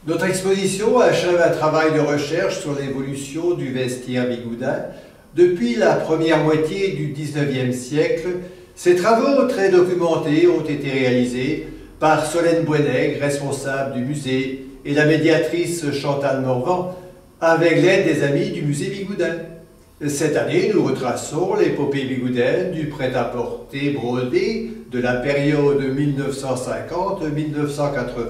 Notre exposition achève un travail de recherche sur l'évolution du vestiaire bigoudin depuis la première moitié du XIXe siècle. Ces travaux très documentés ont été réalisés par Solène Bouenègre, responsable du musée, et la médiatrice Chantal Morvan, avec l'aide des amis du musée bigoudin. Cette année, nous retraçons l'épopée bigoudaine du prêt-à-porter brodé de la période 1950-1980.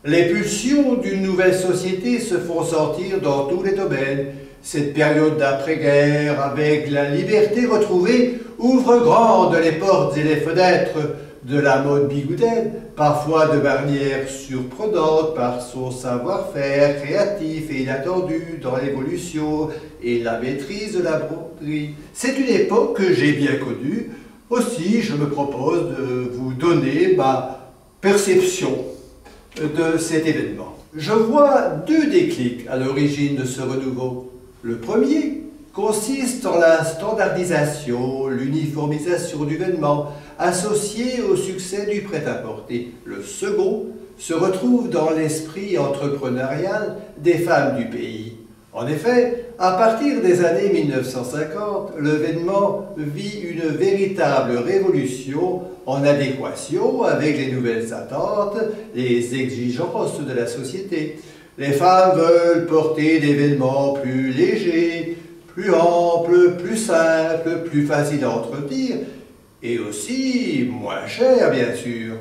Les pulsions d'une nouvelle société se font sentir dans tous les domaines. Cette période d'après-guerre, avec la liberté retrouvée, ouvre grandes les portes et les fenêtres de la mode bigoudaine, parfois de manière surprenante par son savoir-faire créatif et inattendu dans l'évolution et la maîtrise de la broderie. C'est une époque que j'ai bien connue. Aussi, je me propose de vous donner ma perception de cet événement. Je vois deux déclics à l'origine de ce renouveau. Le premier consiste en la standardisation, l'uniformisation du vêtement, associé au succès du prêt-à-porter. Le second se retrouve dans l'esprit entrepreneurial des femmes du pays. En effet, à partir des années 1950, le vêtement vit une véritable révolution en adéquation avec les nouvelles attentes, les exigences de la société. Les femmes veulent porter des vêtements plus légers, plus amples, plus simples, plus faciles à entretenir, et aussi moins chers, bien sûr.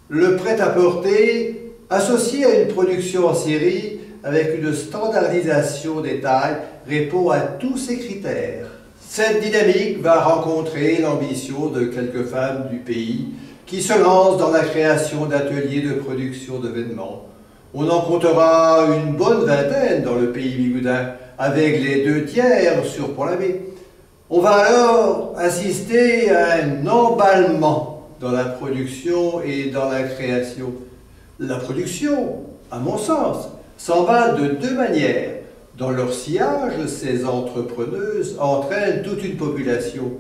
Le prêt-à-porter, associé à une production en série, avec une standardisation des tailles, répond à tous ces critères. Cette dynamique va rencontrer l'ambition de quelques femmes du pays qui se lancent dans la création d'ateliers de production de vêtements. On en comptera une bonne vingtaine dans le pays bigoudin, avec les 2/3 sur Pont-l'Abbé. On va alors assister à un emballement dans la production et dans la création. La production, à mon sens, s'emballe de deux manières. Dans leur sillage, ces entrepreneuses entraînent toute une population.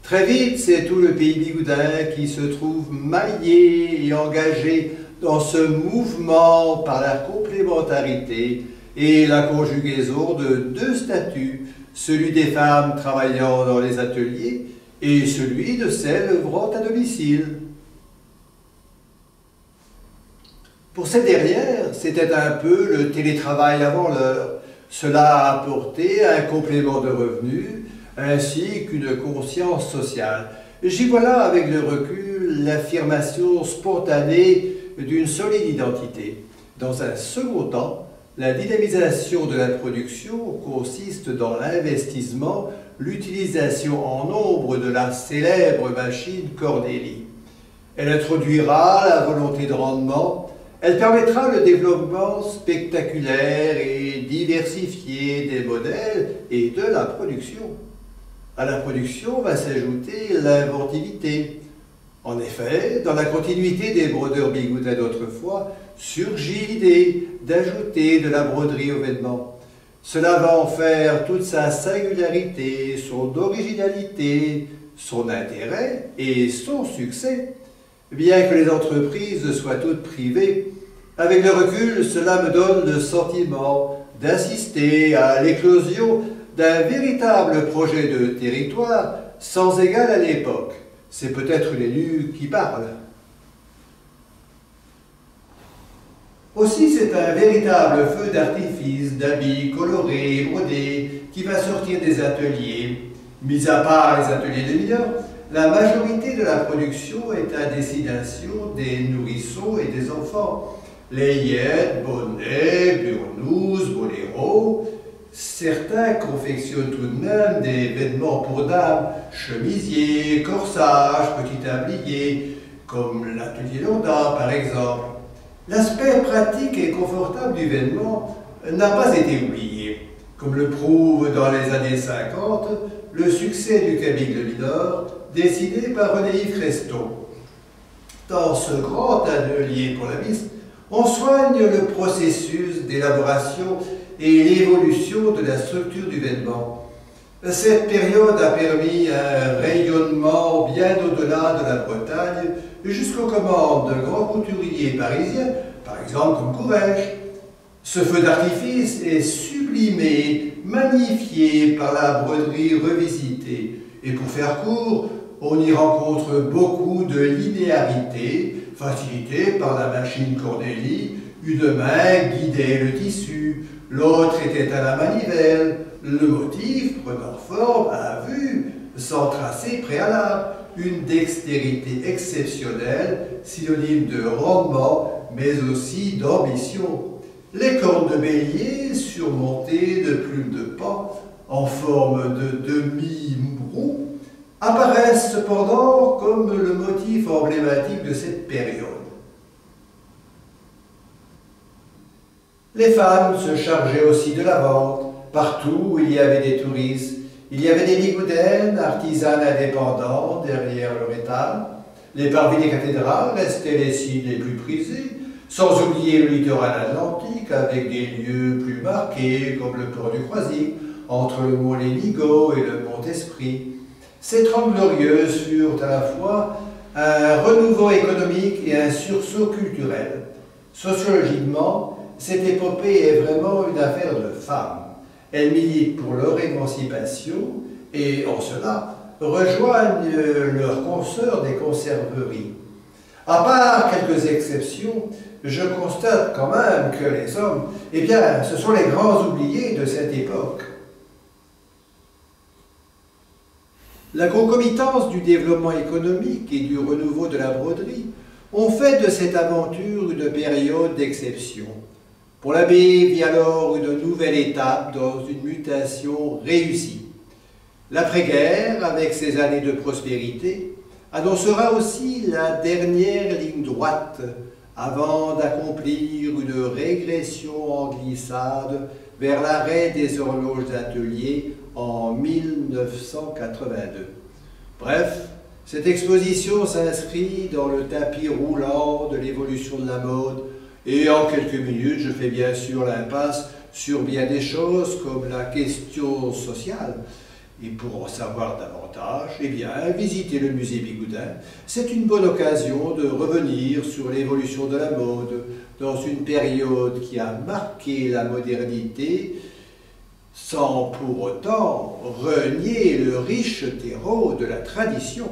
Très vite, c'est tout le pays bigoudin qui se trouve maillé et engagé dans ce mouvement par la complémentarité et la conjugaison de deux statuts, celui des femmes travaillant dans les ateliers et celui de celles œuvrant à domicile. Pour cette dernière, c'était un peu le télétravail avant l'heure. Cela a apporté un complément de revenus ainsi qu'une conscience sociale. J'y vois avec le recul l'affirmation spontanée d'une solide identité. Dans un second temps, la dynamisation de la production consiste dans l'investissement, l'utilisation en nombre de la célèbre machine Cornélie. Elle introduira la volonté de rendement. Elle permettra le développement spectaculaire et diversifié des modèles et de la production. À la production va s'ajouter l'inventivité. En effet, dans la continuité des brodeurs bigoudins d'autrefois, surgit l'idée d'ajouter de la broderie aux vêtements. Cela va en faire toute sa singularité, son originalité, son intérêt et son succès. Bien que les entreprises soient toutes privées, avec le recul, cela me donne le sentiment d'assister à l'éclosion d'un véritable projet de territoire sans égal à l'époque. C'est peut-être l'élu qui parle. Aussi, c'est un véritable feu d'artifice d'habits colorés et brodés qui va sortir des ateliers. Mis à part les ateliers de mineurs, la majorité de la production est à destination des nourrissons et des enfants. Layettes, bonnets, burnous, boléros. Certains confectionnent tout de même des vêtements pour dames, chemisiers, corsages, petits tabliers, comme l'atelier Londin par exemple. L'aspect pratique et confortable du vêtement n'a pas été oublié. Comme le prouve dans les années 50, le succès du Cabig de Lidor, dessiné par René-Yves Reston. Dans ce grand atelier pour la mise, on soigne le processus d'élaboration et l'évolution de la structure du vêtement. Cette période a permis un rayonnement bien au-delà de la Bretagne jusqu'aux commandes de grands couturiers parisiens, par exemple comme Courrèges. Ce feu d'artifice est sublimé, magnifié par la broderie revisitée. Et pour faire court, on y rencontre beaucoup de linéarité, facilitée par la machine Cornélie. Une main guidait le tissu, l'autre était à la manivelle, le motif prenant forme à vue, sans tracé préalable, une dextérité exceptionnelle, synonyme de rendement, mais aussi d'ambition. Les cornes de bélier, surmontées de plumes de paon, en forme de demi-roue, apparaissent cependant comme le motif emblématique de cette période. Les femmes se chargeaient aussi de la vente. Partout où il y avait des touristes, il y avait des bigoudaines, artisanes indépendants derrière leur étal. Les parvis des cathédrales restaient les sites les plus prisés, sans oublier le littoral atlantique avec des lieux plus marqués comme le port du Croisic, entre le mont Lénigo et le mont Esprit. Ces 30 glorieuses furent à la fois un renouveau économique et un sursaut culturel. Sociologiquement, cette épopée est vraiment une affaire de femmes. Elles militent pour leur émancipation et, en cela, rejoignent leurs consoeurs des conserveries. À part quelques exceptions, je constate quand même que les hommes, eh bien, ce sont les grands oubliés de cette époque. La concomitance du développement économique et du renouveau de la broderie ont fait de cette aventure une période d'exception. Pour l'abbé vit alors une nouvelle étape dans une mutation réussie. L'après-guerre, avec ses années de prospérité, annoncera aussi la dernière ligne droite avant d'accomplir une régression en glissade vers l'arrêt des horloges d'atelier en 1982. Bref, cette exposition s'inscrit dans le tapis roulant de l'évolution de la mode et en quelques minutes, je fais bien sûr l'impasse sur bien des choses comme la question sociale. Et pour en savoir davantage, eh bien, visiter le musée Bigoudin, c'est une bonne occasion de revenir sur l'évolution de la mode dans une période qui a marqué la modernité sans pour autant renier le riche terreau de la tradition.